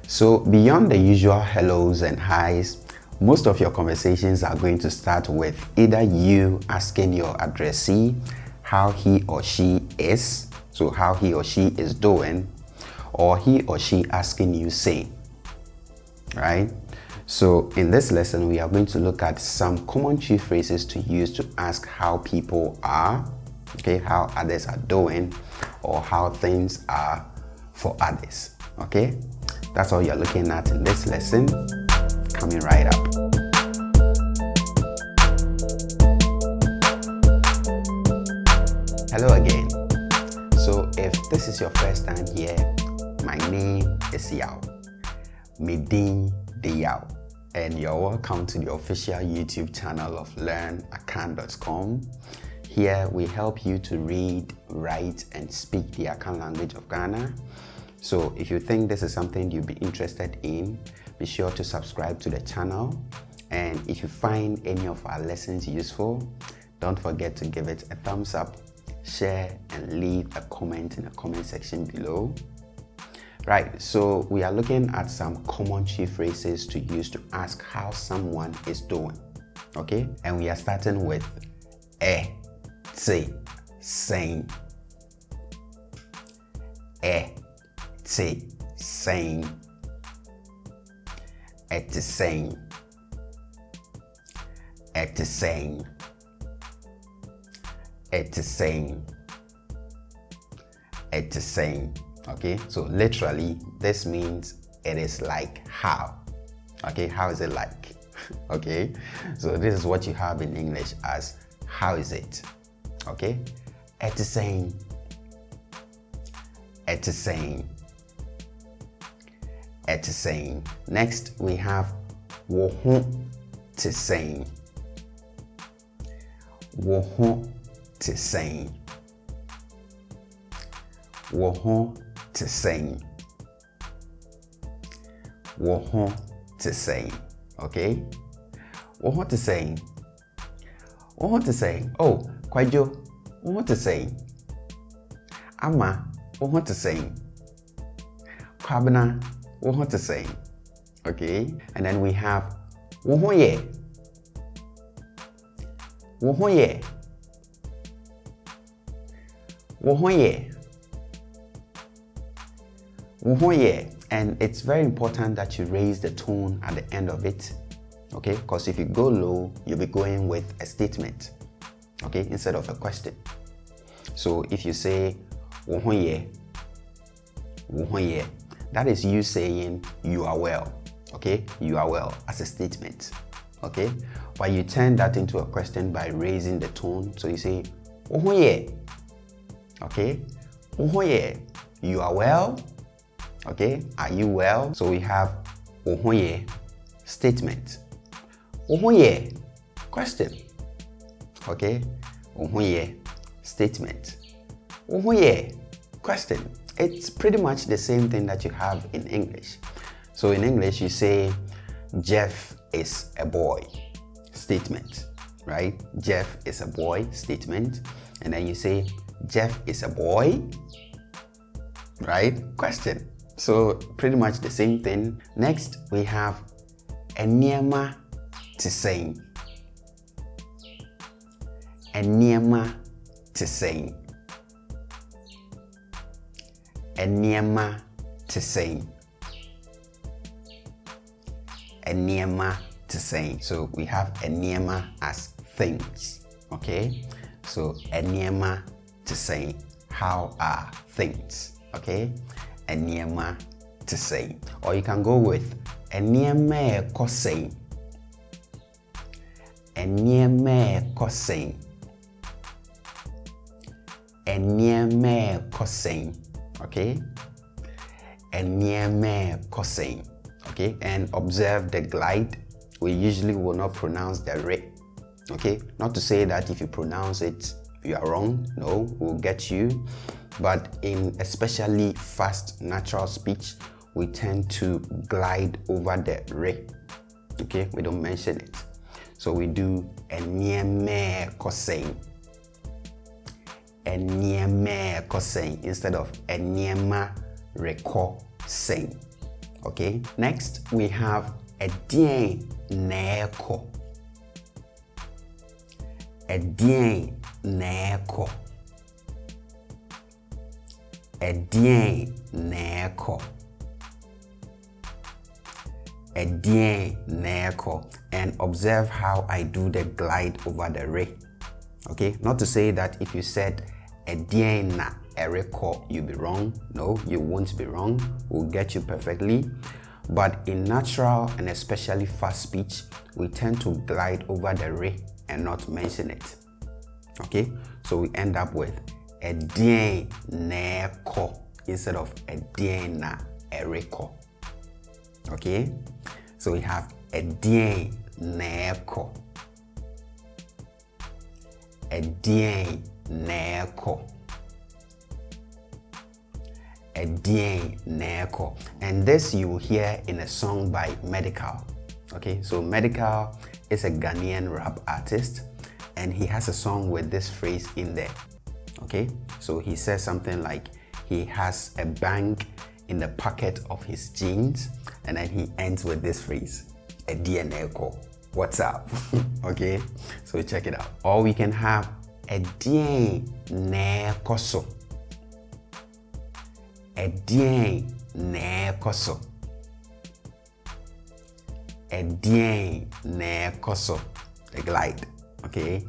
So beyond the usual hellos and highs, most of your conversations are going to start with either you asking your addressee how he or she is, so how he or she is doing, or he or she asking you sane, right? So in this lesson, we are going to look at some common tree phrases to use to ask how people are, okay, how others are doing, or how things are for others, okay? That's all you're looking at in this lesson. Coming right up. Hello again. So if this is your first time here, my name is Yao. Medin de Yao. And you're welcome to the official YouTube channel of LEARNAKAN.com. Here we help you to read, write, and speak the Akan language of Ghana. So if you think this is something you'll be interested in, be sure to subscribe to the channel. And if you find any of our lessons useful, don't forget to give it a thumbs up, share, and leave a comment in the comment section below. Right, so we are looking at some common tree phrases to use to ask how someone is doing, okay? And we are starting with say, sane. Say, sane. Sane. Sane. Sane. Sane. Okay, so literally this means it is like how. Okay, how is it like? Okay, so this is what you have in English as how is it? Okay, sane. Sane. Sane. Next we have wo ho te sane. Wo ho te sane. Wo ho te sane. Wo ho te sane. Okay, wo ho te sane. Wo ho te sane. Oh, Kwajo, wo ho te sane. Ama, wo ho te sane. Kwabena, wo ho te sane. Okay, and then we have wo ho ye. Wo ho ye. Wo ho ye. Wo ho ye. And it's very important that you raise the tone at the end of it, okay? Because if you go low, you'll be going with a statement, okay, instead of a question. So if you say wo ho ye, that is you saying you are well, okay? You are well as a statement, okay? But you turn that into a question by raising the tone. So you say wo ho ye, okay? Wo ho ye, you are well. Okay, are you well? So we have wo ho ye, statement. Wo ho ye, question. Okay, wo ho ye, statement. Wo ho ye, question. It's pretty much the same thing that you have in English. So in English you say Jeff is a boy, statement, right? Jeff is a boy, statement. And then you say Jeff is a boy, right? Question. So pretty much the same thing. Next we have enema te sane. Enema te sane. Enema te sane. Enema te sane. So we have enema as things, okay? So enema te sane. How are things? Okay? Enema te sane. Or you can go with enema ko sane. Enema ko sane. Enema ko sane. Okay? Enema ko sane. Okay? And observe the glide. We usually will not pronounce the re. Okay? Not to say that if you pronounce it, you are wrong. No, we'll get you. But in especially fast natural speech, we tend to glide over the re. Okay, we don't mention it. So we do enema ko sane. Enema ko sane instead of enema reko sane. Okay, next we have Edien Neko. Edien Neko. Edien Neko. Edien Neko. And observe how I do the glide over the re. Okay, not to say that if you said Edien na ereko, you'll be wrong. No, you won't be wrong. We'll get you perfectly. But in natural and especially fast speech, we tend to glide over the re and not mention it. Okay, so we end up with Edien neko instead of Edien na ereko. Okay, so we have Edien neko. Edien neko. Edien neko. And this you will hear in a song by Medical. Okay, so Medical is a Ghanaian rap artist and he has a song with this phrase in there. Okay, so he says something like he has a bank in the pocket of his jeans, and then he ends with this phrase, Edien neko. What's up? Okay, so check it out. Or we can have Edien neko so. Edien neko so. Edien neko so. The glide. Okay,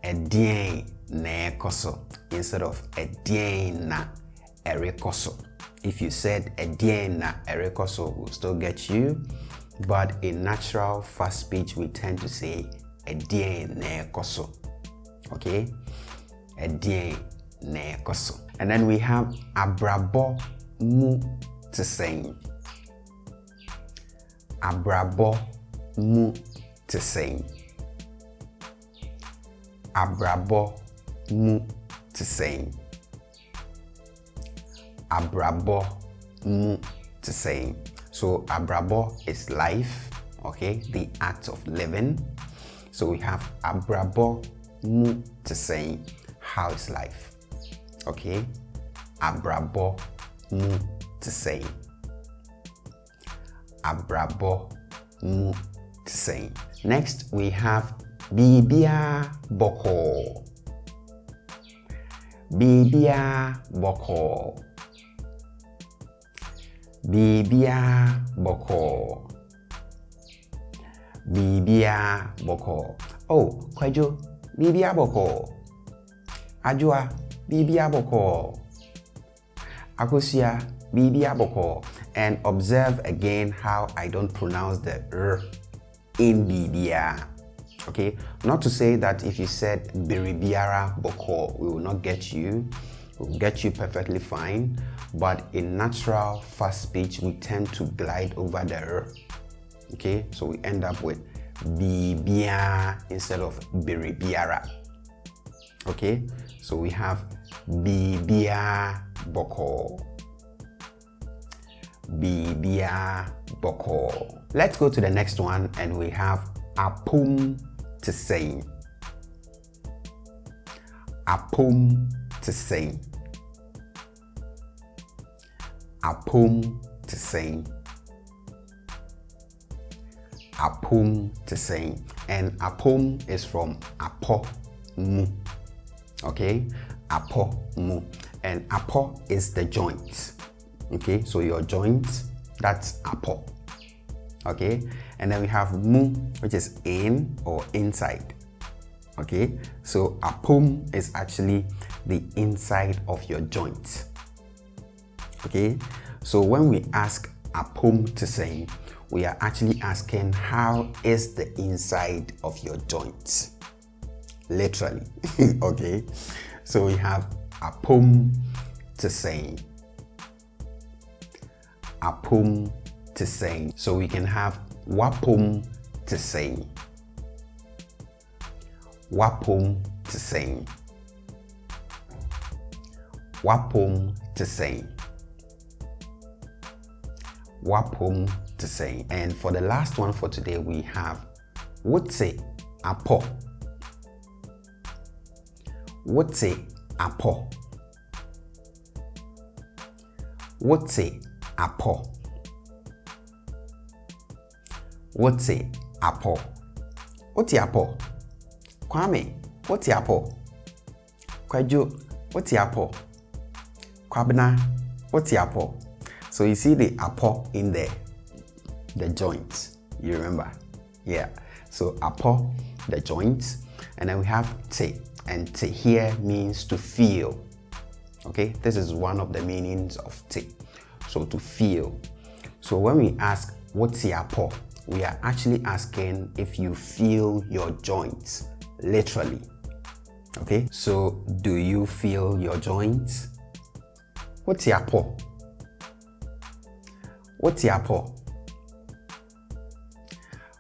Edien neko so instead of Edien na ereko so. If you said Edien na ereko so, we'll still get you. But in natural fast speech, we tend to say Edien neko so. Okay, Edien neko so. And then we have Abrabo mu to sane. Abrabo mu to sane. Abrabo mu to sane. Abrabo mu to sane. So abrabo is life, okay, the act of living. So we have abrabo mu to sane. How is life? Okay, abrabo mu to sane. Abrabo mu to sane. Next we have bibia boko. Bibia boko. Bibia boko. Bibia boko. Oh, Kwejo, bibia boko. Ajua, bibia boko. Akosia, bibia boko. And observe again how I don't pronounce the r in bibia. Okay, not to say that if you said biribiara boko, we will not get you. We'll get you perfectly fine. But in natural fast speech, we tend to glide over the r. Okay, so we end up with bibia instead of biribiara. Okay, so we have bibia boko. Bibia boko. Let's go to the next one and we have apum to sane. Apum to sane. Apum to sane. Apum to sane. And apum is from apo mu. Okay, apo mu. And apo is the joint. Okay, so your joint, that's apo. Okay, and then we have mu, which is in or inside. Okay, so apum is actually the inside of your joint. Okay, so when we ask apum to sane, we are actually asking how is the inside of your joint, literally. Okay, so we have apum to sane. Apum to sane. So we can have wapum to sane. Wapum to sane. Wapum to sane. Wapum to sane. And for the last one for today, we have wote apo. Wote apo. Wote apo. What's a apple? What's the apple? Kwame, what's the apple? Kwajo, what's the apple? Kwabena, what's the apple? So you see the apple in there, the joints. You remember? Yeah. So apple, the joints, and then we have te, and te here means to feel. Okay, this is one of the meanings of te. So to feel. So when we ask what's the apple, we are actually asking if you feel your joints, literally. Okay, so do you feel your joints? What's the apple? What's the apple?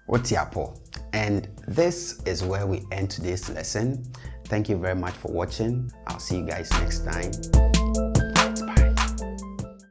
What's the apple? And this is where we end today's lesson. Thank you very much for watching. I'll see you guys next time.